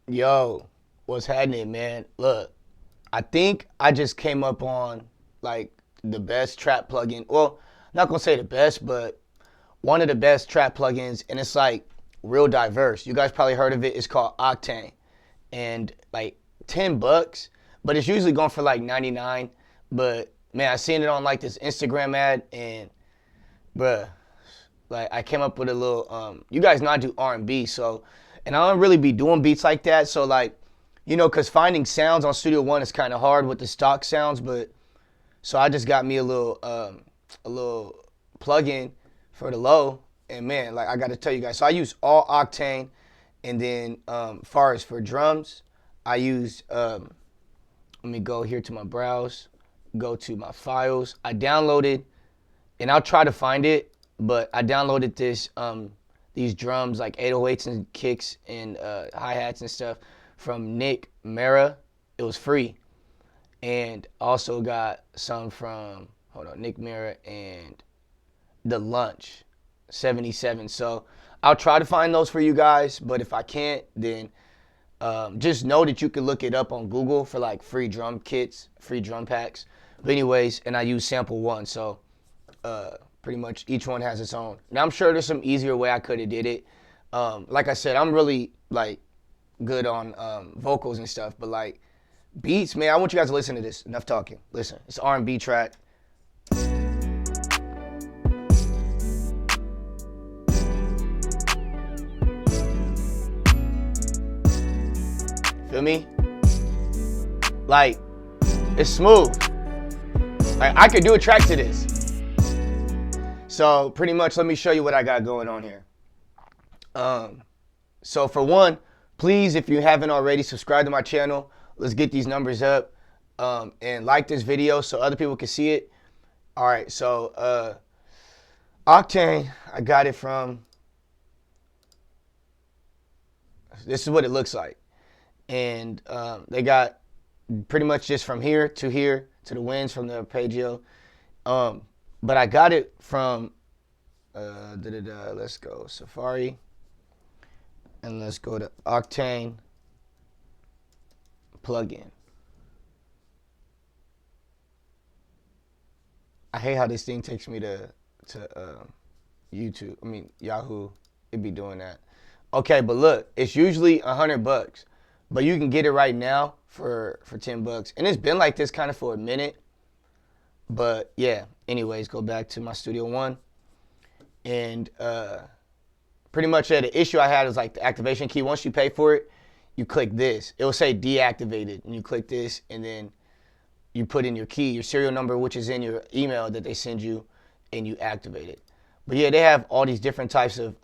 Yo, what's happening, man? Look, I think I just came up on like the best trap plugin. Well, not gonna say the best, but one of the best trap plugins, and it's like real diverse. You guys probably heard of it. It's called Octane, and like $10, but it's usually going for like 99. But man, I seen it on like this Instagram ad, and bruh, like I came up with a little. You guys know I do R&B, so and I don't really be doing beats like that. So like, cause finding sounds on Studio One is kind of hard with the stock sounds. But so I just got me a little plugin for the low, and man, like I got to tell you guys. So I use all Octane, and then far as for drums, I use. Let me go here to my browse, go to my files. I downloaded, and I'll try to find it, but I downloaded these drums like 808s and kicks and hi-hats and stuff from Nick Mara. It was free. And also got some from, hold on, Nick Mara and The Lunch 77. So I'll try to find those for you guys, but if I can't, then just know that you can look it up on Google for like free drum kits, free drum packs. But anyways, and I use sample one, so pretty much each one has its own. Now I'm sure there's some easier way I could have did it. Like I said, I'm really like good on vocals and stuff, but like beats, man, I want you guys to listen to this. Enough talking. Listen, it's R&B track. Feel me? Like, it's smooth. Like, I could do a track to this. So, pretty much, let me show you what I got going on here. So, for one, please, if you haven't already, subscribe to my channel. Let's get these numbers up. And like this video so other people can see it. All right, so Octane, I got it from, this is what it looks like. And they got pretty much just from here to the wins from the arpeggio. But I got it from, let's go Safari. And let's go to Octane plugin. I hate how this thing takes me to YouTube. I mean Yahoo. It be doing that. Okay, but look, it's usually $100, but you can get it right now for $10, and it's been like this kind of for a minute. But yeah, anyways, go back to my Studio One, and pretty much the issue I had is like the activation key. Once you pay for it, you click this. It will say deactivated, and you click this, and then you put in your key, your serial number, which is in your email that they send you, and you activate it. But yeah, they have all these different types of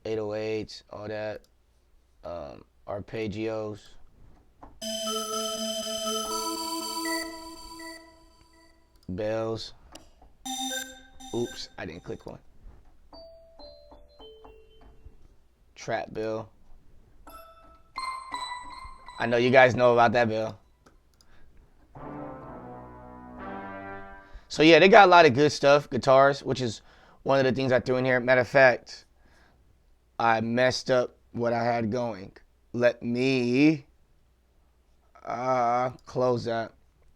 808s, all that, arpeggios. Bells. Oops, I didn't click one. Trap bell. I know you guys know about that bell. So yeah, they got a lot of good stuff, guitars, which is one of the things I threw in here. Matter of fact, I messed up what I had going. Let me close that.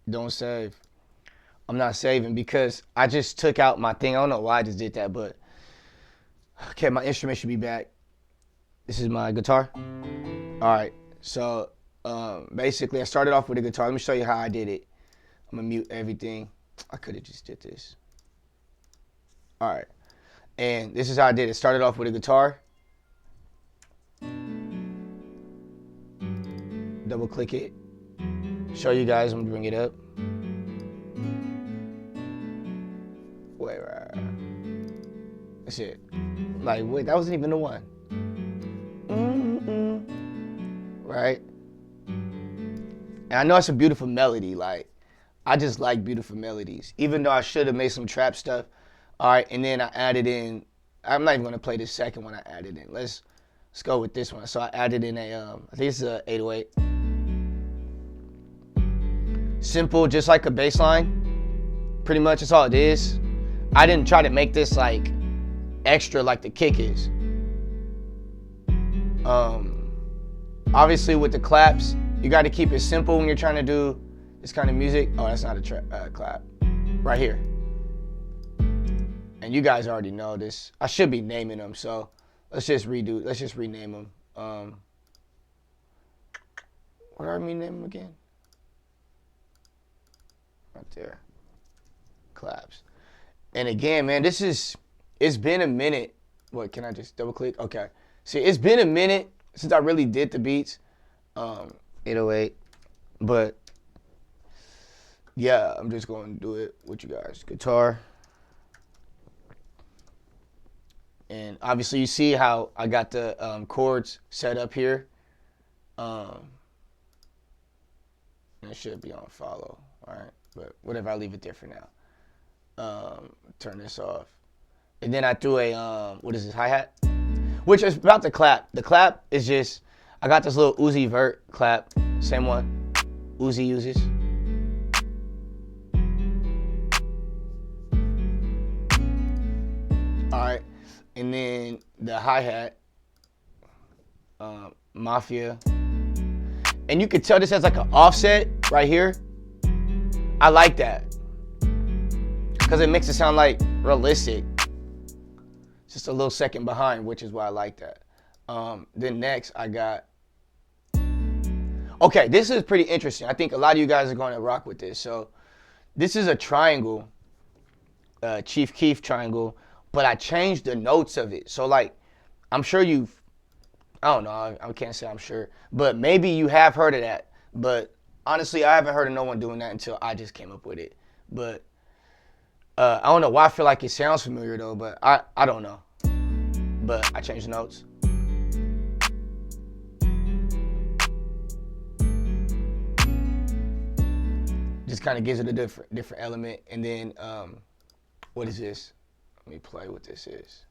Don't save. I'm not saving because I just took out my thing. I don't know why I just did that, but okay, my instrument should be back. This is my guitar. All right, so basically I started off with a guitar. Let me show you how I did it. I'm gonna mute everything. I could have just did this. All right, and this is how I did it. Started off with a guitar. Double click it. Show you guys. I'm gonna bring it up. Wait, right. That's it. Like, wait, that wasn't even the one. Right? And I know it's a beautiful melody. Like, I just like beautiful melodies. Even though I should have made some trap stuff. All right, and then I added in. I'm not even gonna play this second one I added in. Let's go with this one. So I added in a. I think it's a 808. Simple, just like a bass line. Pretty much, that's all it is. I didn't try to make this like extra like the kick is. Obviously with the claps, you got to keep it simple when you're trying to do this kind of music. Oh, that's not a clap. Right here. And you guys already know this. I should be naming them, so let's just rename them. What do I rename them again? Right there. Claps. And again, man, it's been a minute. What, can I just double click? Okay. See, it's been a minute since I really did the beats. 808. But yeah, I'm just going to do it with you guys. Guitar. And obviously you see how I got the chords set up here. And it should be on follow. All right. But whatever, I'll leave it there for now. Turn this off. And then I threw a, what is this, hi-hat? Which is about the clap. The clap is just, I got this little Uzi Vert clap. Same one Uzi uses. All right. And then the hi-hat, Mafia. And you can tell this has like an offset right here. I like that. Because it makes it sound like realistic. Just a little second behind, which is why I like that. Then next I got, okay, this is pretty interesting. I think a lot of you guys are going to rock with this. So this is a triangle, Chief Keef triangle, but I changed the notes of it. So like, I'm sure I don't know, I can't say I'm sure, but maybe you have heard of that. But honestly, I haven't heard of no one doing that until I just came up with it. But I don't know why I feel like it sounds familiar though, but I don't know. But I changed the notes. Just kind of gives it a different element. And then, what is this? Let me play what this is.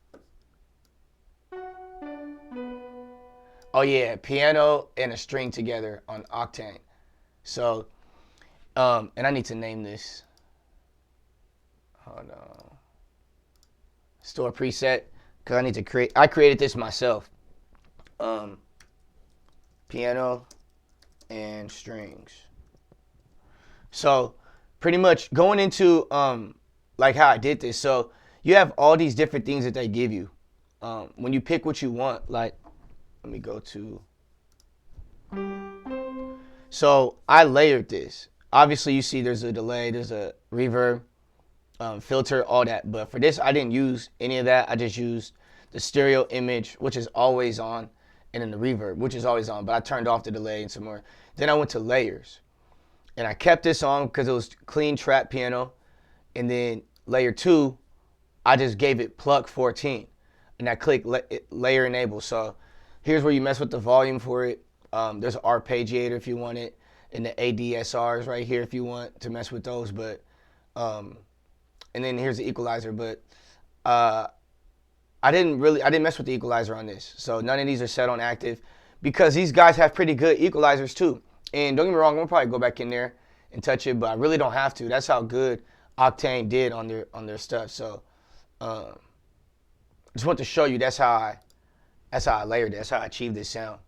Oh yeah, piano and a string together on Octane. So, and I need to name this. Hold on. Store preset, because I need to I created this myself. Piano and strings. So pretty much going into like how I did this. So you have all these different things that they give you. When you pick what you want, like, let me go to. So I layered this. Obviously you see there's a delay, there's a reverb, filter, all that. But for this, I didn't use any of that. I just used the stereo image, which is always on, and then the reverb, which is always on. But I turned off the delay and some more. Then I went to layers. And I kept this on because it was clean trap piano. And then layer 2, I just gave it pluck 14. And I clicked layer enable. So here's where you mess with the volume for it. There's an arpeggiator if you want it. And the ADSRs right here if you want to mess with those. But and then here's the equalizer. But I didn't mess with the equalizer on this. So none of these are set on active because these guys have pretty good equalizers too. And don't get me wrong, I'm gonna probably go back in there and touch it, but I really don't have to. That's how good Octane did on their stuff. So just want to show you that's how I layered it. That's how I achieved this sound.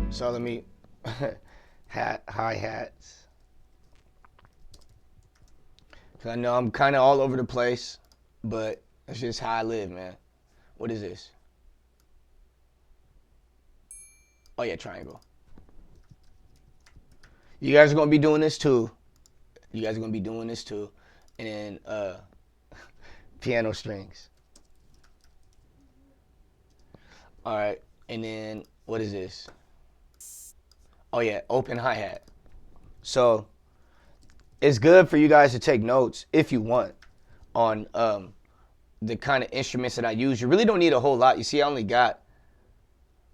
So let me hi-hats. Cause I know I'm kind of all over the place, but that's just how I live, man. What is this? Oh yeah, triangle. You guys are gonna be doing this too. And then piano strings. All right, and then what is this? Oh yeah, open hi-hat. So it's good for you guys to take notes if you want on the kind of instruments that I use. You really don't need a whole lot. You see, I only got,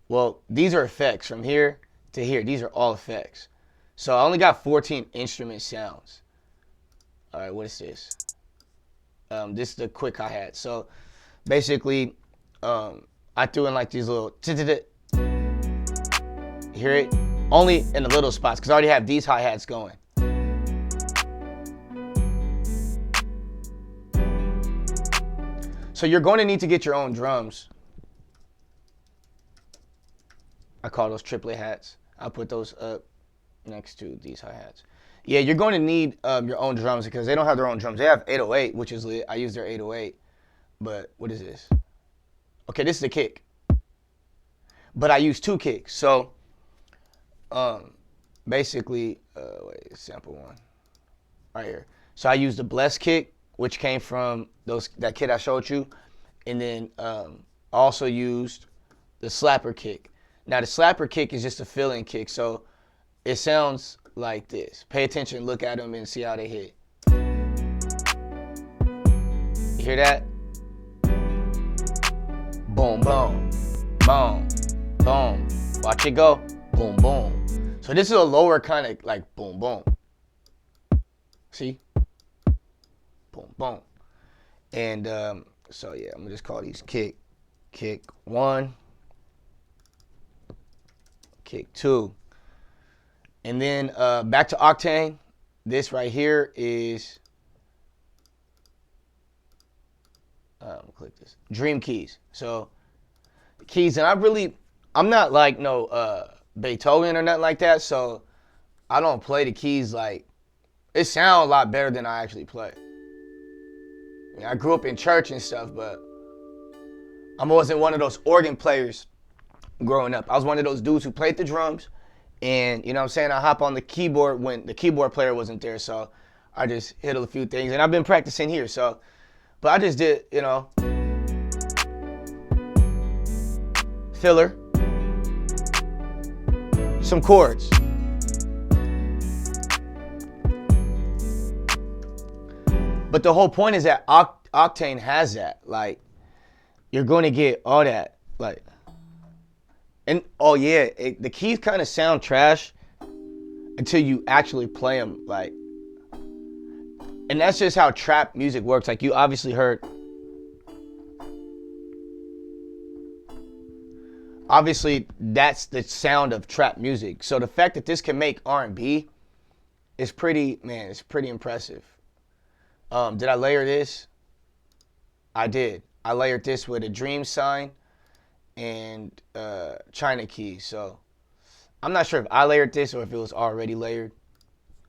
well, these are effects from here to here. These are all effects. So I only got 14 instrument sounds. All right, what is this? This is the quick hi-hat. So basically, I threw in like these little, hear it? Only in the little spots, because I already have these hi-hats going. So you're going to need to get your own drums. I call those triplet hats. I'll put those up next to these hi-hats. Yeah, you're going to need your own drums because they don't have their own drums. They have 808, which is lit. I use their 808. But what is this? Okay, this is the kick. But I use 2 kicks. So basically, wait, sample one. Right here. So I used the blessed kick, which came from that kit I showed you. And then also used the slapper kick. Now the slapper kick is just a fill-in kick, so it sounds like this. Pay attention, look at them, and see how they hit. You hear that? Boom, boom, boom, boom. Watch it go. Boom, boom. So this is a lower kind of like boom, boom. See? Boom, boom. And so yeah, I'm gonna just call these kick 1. Kick 2. And then back to Octane. This right here is click this. Dream keys. So keys, and I'm not like no Beethoven or nothing like that, so I don't play the keys like it sounds a lot better than I actually play. I mean, I grew up in church and stuff, but I wasn't one of those organ players growing up. I was one of those dudes who played the drums, and you know what I'm saying, I hop on the keyboard when the keyboard player wasn't there, so I just hit a few things, and I've been practicing here, so, but I just did, you know, filler, some chords. But the whole point is that Octane has that, like, you're going to get all that, like, and oh yeah, the keys kind of sound trash until you actually play them, like, and that's just how trap music works. Like, you obviously heard, obviously that's the sound of trap music. So the fact that this can make R&B is pretty, man, it's pretty impressive. Did I layer this? I did. I layered this with a dream sign and China keys. So I'm not sure if I layered this or if it was already layered,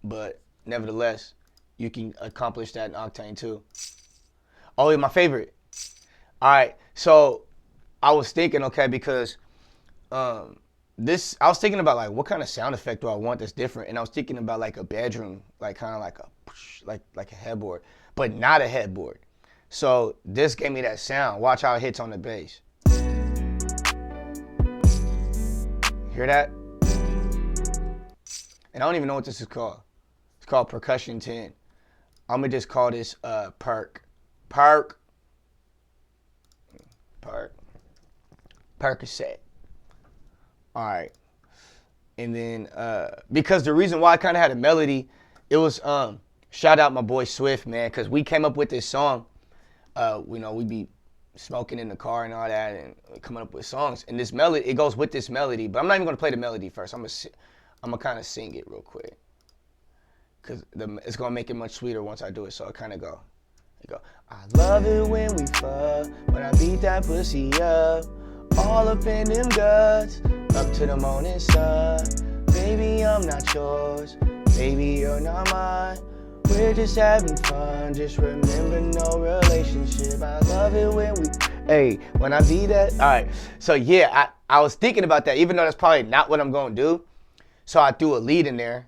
but nevertheless, you can accomplish that in Octane too. Oh, yeah, my favorite. All right, so I was thinking, okay, because I was thinking about like what kind of sound effect do I want that's different, and I was thinking about like a bedroom, like kind of like a headboard, but not a headboard. So this gave me that sound. Watch how it hits on the bass. Hear that? And I don't even know what this is called. It's called Percussion 10. I'm gonna just call this Percocet. All right. And then because the reason why I kind of had a melody, it was shout out my boy Swift, man, because we came up with this song. You know, we'd be smoking in the car and all that and coming up with songs. And this melody, it goes with this melody, but I'm not even gonna play the melody first. I'm gonna kind of sing it real quick, cause it's gonna make it much sweeter once I do it. So I kind of go. I love it when we fuck, when I beat that pussy up, all up in them guts, up to the morning sun. Baby, I'm not yours, baby, you're not mine. We're just having fun, just remember no relationship. I love it when I be that. All right, so yeah, I was thinking about that, even though that's probably not what I'm gonna do. So I threw a lead in there.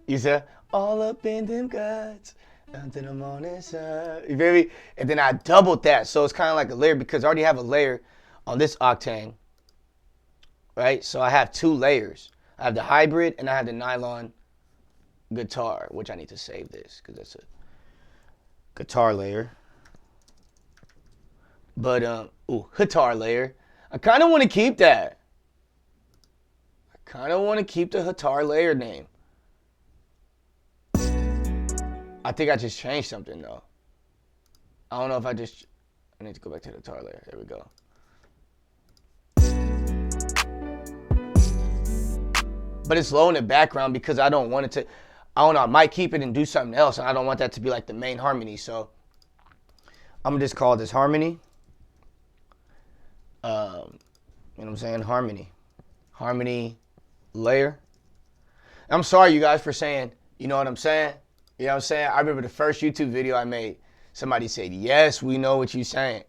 You said, all up in them guts, until the morning sun. You feel me? And then I doubled that, so it's kind of like a layer because I already have a layer on this Octane, right? So I have 2 layers. I have the hybrid and I have the nylon guitar, which I need to save this because that's a guitar layer. But guitar layer. I kind of want to keep that. I kind of want to keep the guitar layer name. I think I just changed something though. I don't know if I need to go back to the guitar layer. There we go. But it's low in the background because I don't want it to. I don't know, I might keep it and do something else, and I don't want that to be like the main harmony. So I'm gonna just call this harmony. You know what I'm saying? Harmony layer. I'm sorry, you guys, for saying, you know what I'm saying? You know what I'm saying? I remember the first YouTube video I made, somebody said, yes, we know what you're saying.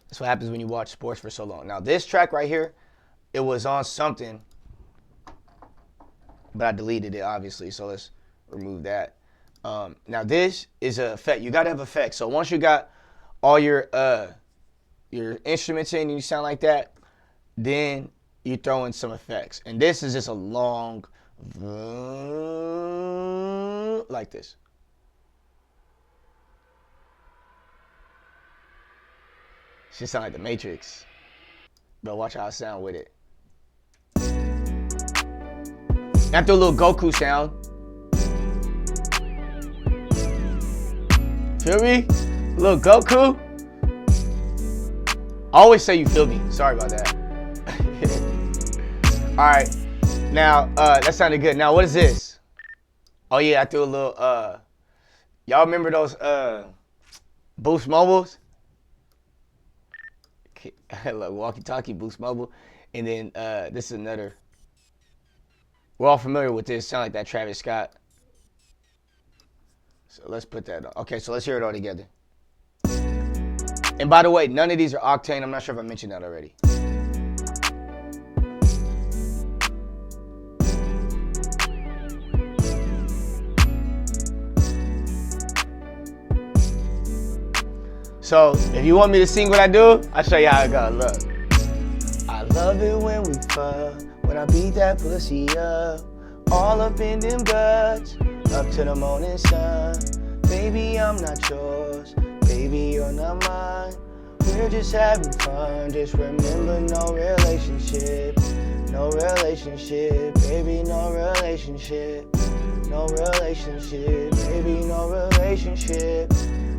That's what happens when you watch sports for so long. Now, this track right here, it was on something, but I deleted it, obviously, so let's remove that. Now, this is an effect. You got to have effects. So once you got all your instruments in and you sound like that, then you throw in some effects. And this is just a long, like this. It should sound like the Matrix. But watch how I sound with it. After a little Goku sound. Feel me? A little Goku. I always say you feel me. Sorry about that. Alright. Now, that sounded good. Now, what is this? Oh, yeah, I threw a little, y'all remember those, Boost Mobiles? Look, walkie-talkie, Boost Mobile. And then, this is another. We're all familiar with this. Sound like that Travis Scott. So let's put that on. Okay, so let's hear it all together. And by the way, none of these are Octane. I'm not sure if I mentioned that already. So if you want me to sing what I do, I'll show you how it goes. Look. I love it when we fuck, when I beat that pussy up, all up in them guts, up to the morning sun. Baby, I'm not yours, baby, you're not mine. We're just having fun, just remember no relationship, no relationship, baby, no relationship, no relationship, baby, no relationship,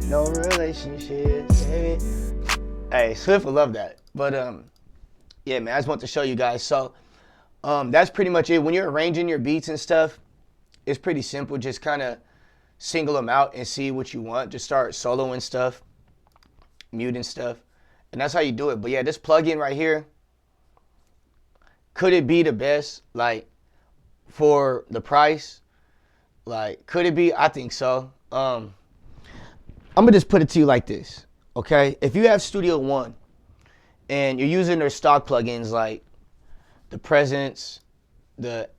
no relationship, baby. Hey, Swift will love that. But yeah, man, I just want to show you guys. So that's pretty much it. When you're arranging your beats and stuff, it's pretty simple. Just kind of single them out and see what you want. Just start soloing stuff, muting stuff, and that's how you do it. But yeah, this plugin right here, could it be the best, like, for the price? Like, could it be? I think so. I'm gonna just put it to you like this, okay? If you have Studio One and you're using their stock plugins like the Presence, the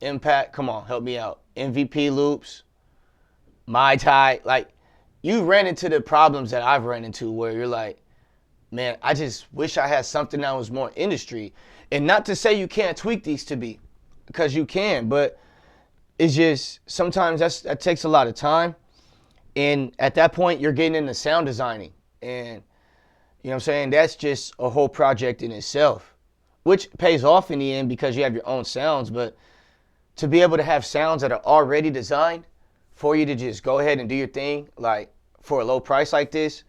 Impact, come on, help me out, MVP loops, My Tai, like, you ran into the problems that I've ran into where you're like, man, I just wish I had something that was more industry. And not to say you can't tweak these to be, because you can, but it's just sometimes that takes a lot of time. And at that point, you're getting into sound designing. And you know what I'm saying? That's just a whole project in itself, which pays off in the end because you have your own sounds. But to be able to have sounds that are already designed for you to just go ahead and do your thing, like for a low price like this,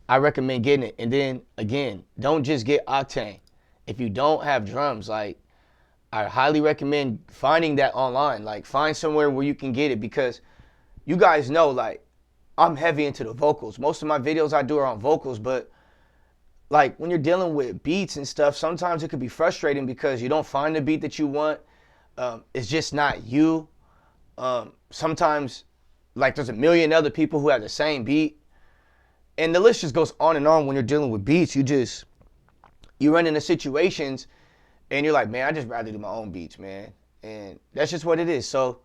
I recommend getting it. And then again, don't just get Octane. If you don't have drums, like, I highly recommend finding that online. Like, find somewhere where you can get it, because you guys know, like, I'm heavy into the vocals. Most of my videos I do are on vocals, but like when you're dealing with beats and stuff, sometimes it could be frustrating because you don't find the beat that you want. It's just not you. Sometimes, like, there's a million other people who have the same beat, and the list just goes on and on. When you're dealing with beats, you run into situations and you're like, man, I just rather do my own beats, man. And that's just what it is. So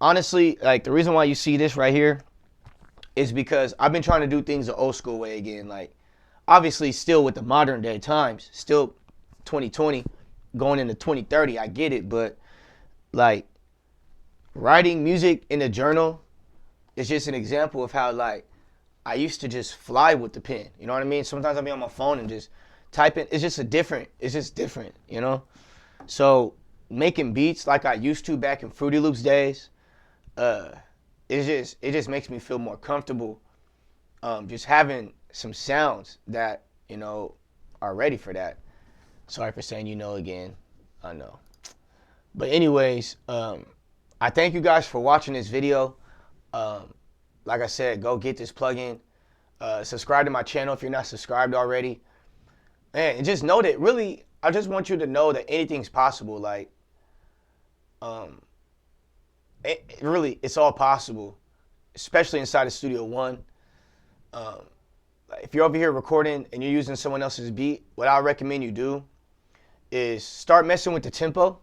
honestly, like, the reason why you see this right here is because I've been trying to do things the old school way again. Like, obviously still with the modern day times, still 2020 going into 2030, I get it, but like, writing music in a journal is just an example of how, like, I used to just fly with the pen. You know what I mean? Sometimes I'll be on my phone and just typing. It's just different, you know? So making beats like I used to back in Fruity Loops days, it just makes me feel more comfortable, just having some sounds that, you know, are ready for that. Sorry for saying, you know, again. I know. But anyways, I thank you guys for watching this video. Um, like I said, go get this plugin. Subscribe to my channel if you're not subscribed already. And just know that really, I just want you to know that anything's possible. Like, really, it's all possible, especially inside of Studio One. If you're over here recording and you're using someone else's beat, what I recommend you do is start messing with the tempo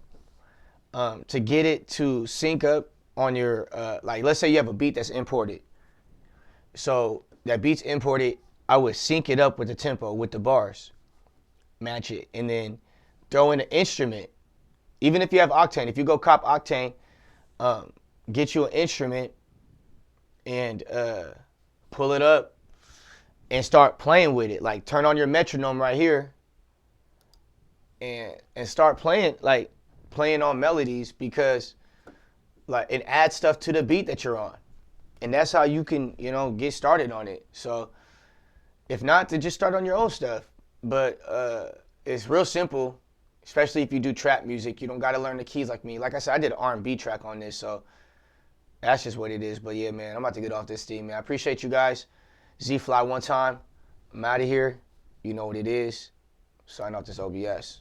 to get it to sync up on your, like, let's say you have a beat that's imported. So that beat's imported, I would sync it up with the tempo, with the bars, match it, and then throw in an instrument. Even if you have Octane, if you go cop Octane, get you an instrument and pull it up and start playing with it. Like, turn on your metronome right here and start playing, like playing on melodies, because like it adds stuff to the beat that you're on. And that's how you can, get started on it. So if not, to just start on your own stuff. But it's real simple, especially if you do trap music. You don't got to learn the keys like me. Like I said, I did an R&B track on this, so that's just what it is. But yeah, man, I'm about to get off this theme, man. I appreciate you guys. Z-Fly one time. I'm out of here. You know what it is. Sign off this OBS.